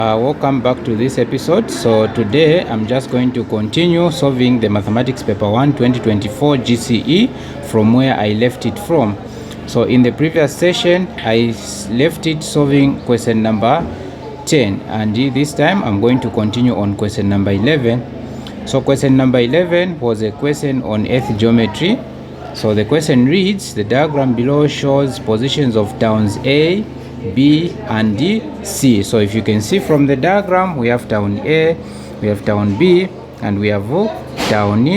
Welcome back to this episode. So today I'm just going to continue solving the mathematics paper 1 2024 GCE from where I left it from. So in the previous session I left it solving question number 10, and this time I'm going to continue on question number 11. So question number 11 was a question on earth geometry. So the question reads, the diagram below shows positions of towns A, B and C. So if you can see from the diagram, we have town A, we have town B, and we have town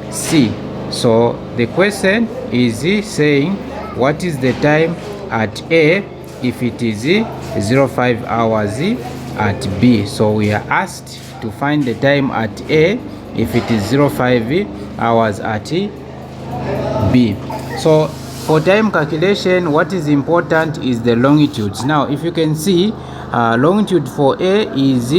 C. So the question is saying what is the time at A if it is 05 hours at B. So we are asked to find the time at A if it is 05 hours at B. So for time calculation, what is important is the longitudes. Now, if you can see, longitude for A is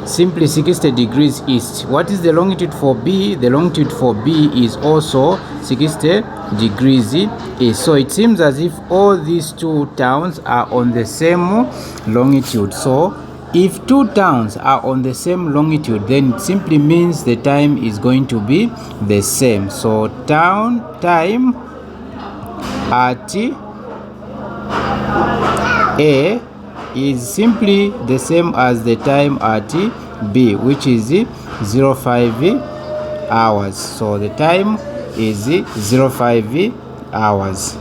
simply 60 degrees east. What is the longitude for B? The longitude for B is also 60 degrees east. So it seems as if all these two towns are on the same longitude. So if two towns are on the same longitude, then it simply means the time is going to be the same. So town time at A is simply the same as the time at B, which is 05 hours. So the time is 05 hours.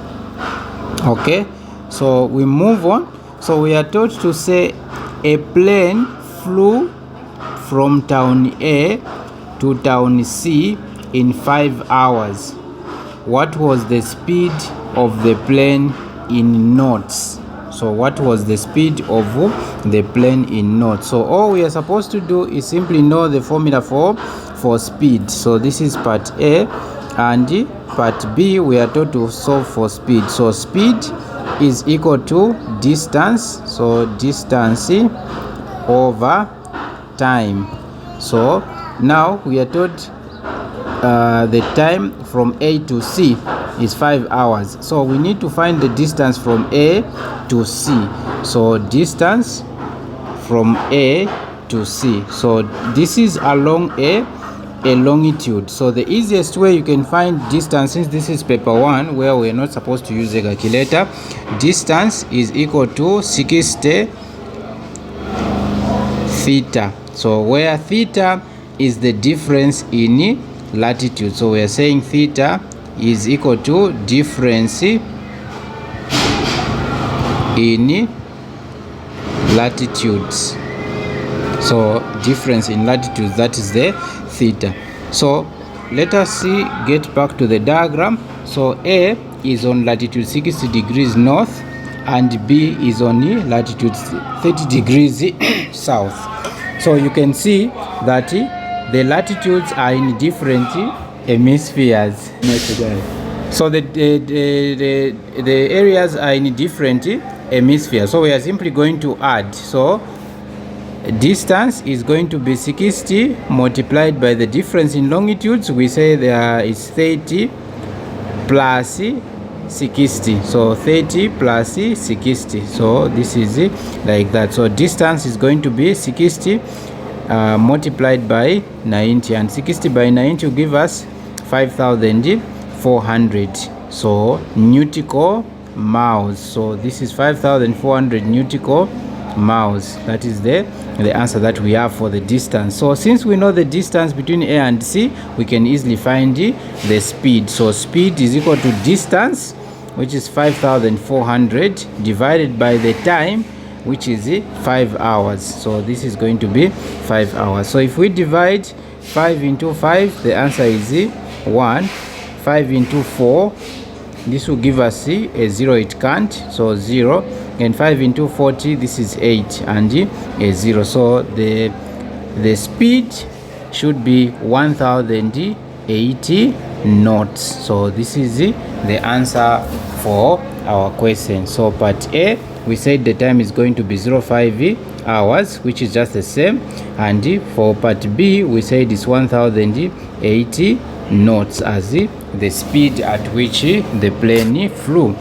Okay, so we move on. So we are taught to say a plane flew from town A to town C in 5 hours. What was the speed of the plane in knots? So what was the speed of the plane in knots? So all we are supposed to do is simply know the formula for speed. So this is part A, and part B we are taught to solve for speed. So speed is equal to distance, so distance over time. So now we are taught the time from A to C is 5 hours. So we need to find the distance from A to C. So distance from A to C. So this is along a longitude. So the easiest way you can find distance, since this is paper 1 where we're not supposed to use a calculator, distance is equal to 60 theta. So where theta is the difference in latitude, so we are saying theta is equal to difference in latitudes. So difference in latitudes, that is the theta. So let us get back to the diagram. So A is on latitude 60 degrees north and B is on latitude 30 degrees south. So you can see that the latitudes are in different hemispheres. So the areas are in different hemispheres. So we are simply going to add. So distance is going to be 60 multiplied by the difference in longitudes. We say there is 30 plus 60. So 30 plus 60. So this is like that. So distance is going to be 60 multiplied by 90, and 60 by 90 will give us 5,400. So nautical miles. So this is 5,400 nautical miles. That is the answer that we have for the distance. So since we know the distance between A and C, we can easily find the speed. So speed is equal to distance, which is 5,400, divided by the time, which is 5 hours. So this is going to be 5 hours. So if we divide 5 into 5, the answer is 1. 5 into 4, this will give us a 0, it can't, so 0. And 5 into 40, this is 8 and a 0. So the speed should be 1080 knots. So this is the answer for our question. So part A, we said the time is going to be 05 hours, which is just the same, and for part B we said it's 1080 knots as the speed at which the plane flew.